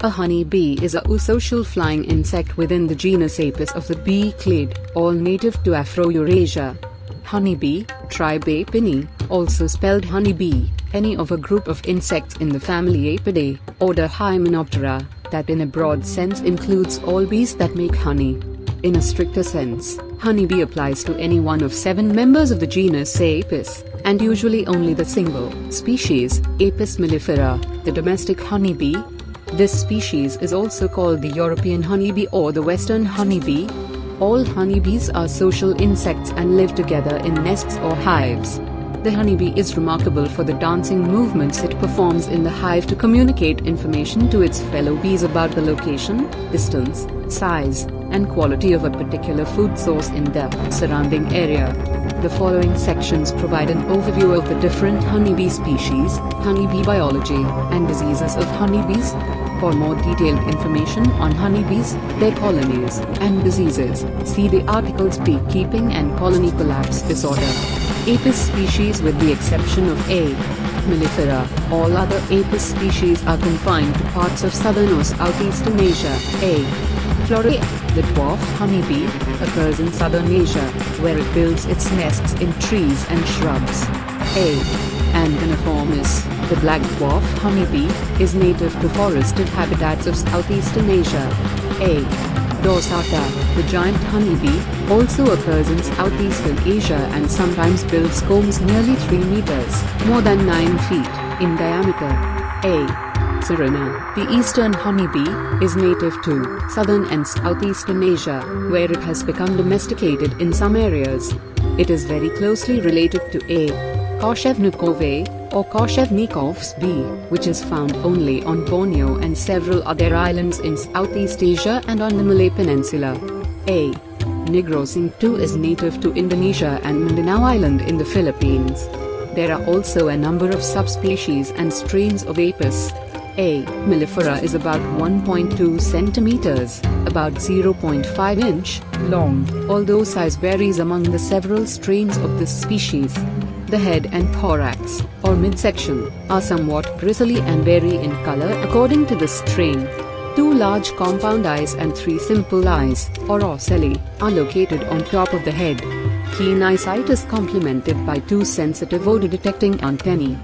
A honeybee is a eusocial flying insect within the genus Apis of the bee clade, all native to Afro-Eurasia. Honeybee, tribe Apinae, also spelled honeybee, any of a group of insects in the family Apidae, order Hymenoptera, that in a broad sense includes all bees that make honey. In a stricter sense, honeybee applies to any one of 7 members of the genus Apis, and usually only the single species, Apis mellifera, the domestic honeybee. This species is also called the European honeybee or the Western honeybee. All honeybees are social insects and live together in nests or hives. The honeybee is remarkable for the dancing movements it performs in the hive to communicate information to its fellow bees about the location, distance, size, and quality of a particular food source in the surrounding area. The following sections provide an overview of the different honeybee species, honeybee biology, and diseases of honeybees. For more detailed information on honeybees, their colonies, and diseases, see the articles Beekeeping and Colony Collapse Disorder. Apis species with the exception of A. mellifera, all other Apis species are confined to parts of southern or southeastern Asia. A. florida, the dwarf honeybee, occurs in southern Asia, where it builds its nests in trees and shrubs. A. angoniformis, the black dwarf honeybee, is native to forested habitats of southeastern Asia. A. dorsata, the giant honeybee, also occurs in southeastern Asia and sometimes builds combs nearly 3 meters, more than 9 feet, in diameter. A. sirena, the eastern honeybee, is native to southern and southeastern Asia, where it has become domesticated in some areas. It is very closely related to A. Koshevnikove, or Koshevnikov's bee, which is found only on Borneo and several other islands in Southeast Asia and on the Malay Peninsula. A. nigrosing too is native to Indonesia and Mindanao Island in the Philippines. There are also a number of subspecies and strains of Apis. A. mellifera is about 1.2 centimeters, about 0.5 inch, long, although size varies among the several strains of this species. The head and thorax, or midsection, are somewhat bristly and vary in color according to the strain. 2 large compound eyes and 3 simple eyes, or ocelli, are located on top of the head. Keen eyesight is complemented by 2 sensitive odor-detecting antennae.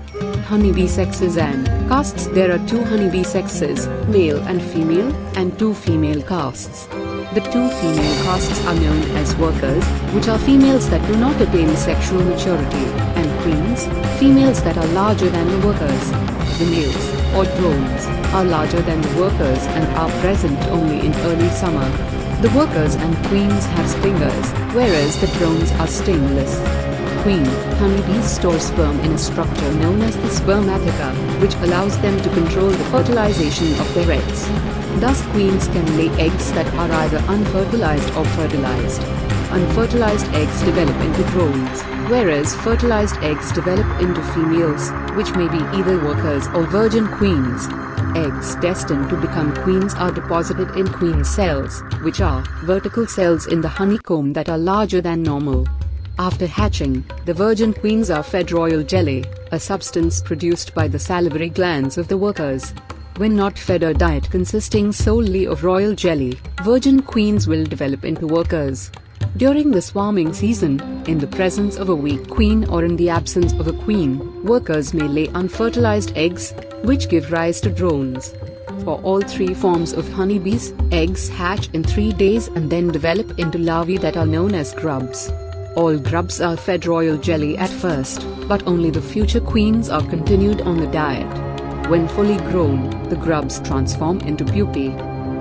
Honeybee sexes and castes. There are 2 honeybee sexes, male and female, and 2 female castes. The 2 female castes are known as workers, which are females that do not attain sexual maturity, and queens, females that are larger than the workers. The males, or drones, are larger than the workers and are present only in early summer. The workers and queens have stingers, whereas the drones are stingless. Queen honeybees store sperm in a structure known as the spermatheca, which allows them to control the fertilization of their eggs. Thus queens can lay eggs that are either unfertilized or fertilized. Unfertilized eggs develop into drones, whereas fertilized eggs develop into females, which may be either workers or virgin queens. Eggs destined to become queens are deposited in queen cells, which are vertical cells in the honeycomb that are larger than normal. After hatching, the virgin queens are fed royal jelly, a substance produced by the salivary glands of the workers. When not fed a diet consisting solely of royal jelly, virgin queens will develop into workers. During the swarming season, in the presence of a weak queen or in the absence of a queen, workers may lay unfertilized eggs, which give rise to drones. For all 3 forms of honeybees, eggs hatch in 3 days and then develop into larvae that are known as grubs. All grubs are fed royal jelly at first, but only the future queens are continued on the diet. When fully grown, the grubs transform into pupae.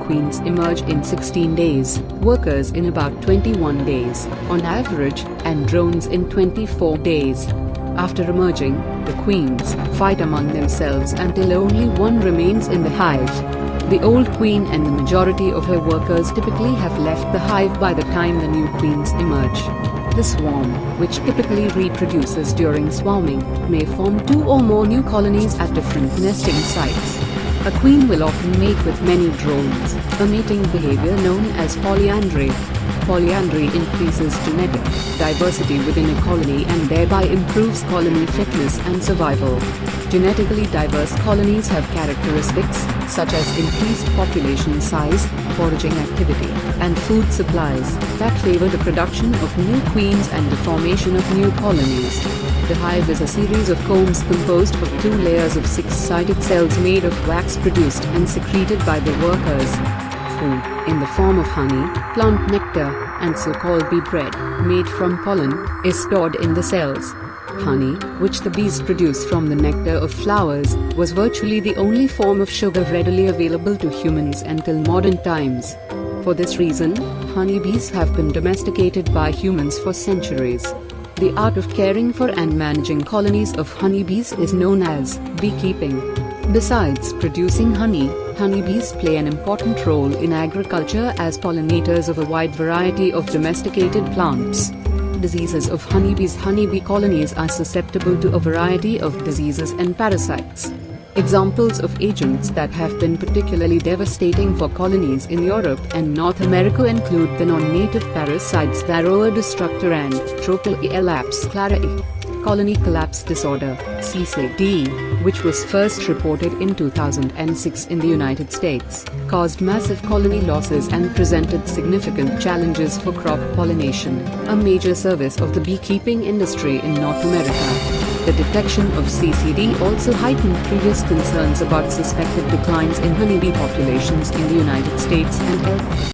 Queens emerge in 16 days, workers in about 21 days, on average, and drones in 24 days. After emerging, the queens fight among themselves until only one remains in the hive. The old queen and the majority of her workers typically have left the hive by the time the new queens emerge. The swarm, which typically reproduces during swarming, may form 2 or more new colonies at different nesting sites. A queen will often mate with many drones, a mating behavior known as polyandry. Polyandry increases genetic diversity within a colony and thereby improves colony fitness and survival. Genetically diverse colonies have characteristics such as increased population size, foraging activity, and food supplies that favor the production of new queens and the formation of new colonies. The hive is a series of combs composed of 2 layers of 6-sided cells made of wax produced and secreted by the workers. Food, in the form of honey, plant nectar, and so-called bee bread, made from pollen, is stored in the cells. Honey, which the bees produce from the nectar of flowers, was virtually the only form of sugar readily available to humans until modern times. For this reason, honeybees have been domesticated by humans for centuries. The art of caring for and managing colonies of honeybees is known as beekeeping. Besides producing honey, honeybees play an important role in agriculture as pollinators of a wide variety of domesticated plants. Diseases of honeybee colonies are susceptible to a variety of diseases and parasites. Examples of agents that have been particularly devastating for colonies in Europe and North America include the non-native parasites Varroa destructor and Tropicalaps clariae. Colony collapse disorder, CCD, which was first reported in 2006 in the United States, caused massive colony losses and presented significant challenges for crop pollination, a major service of the beekeeping industry in North America. The detection of CCD also heightened previous concerns about suspected declines in honeybee populations in the United States and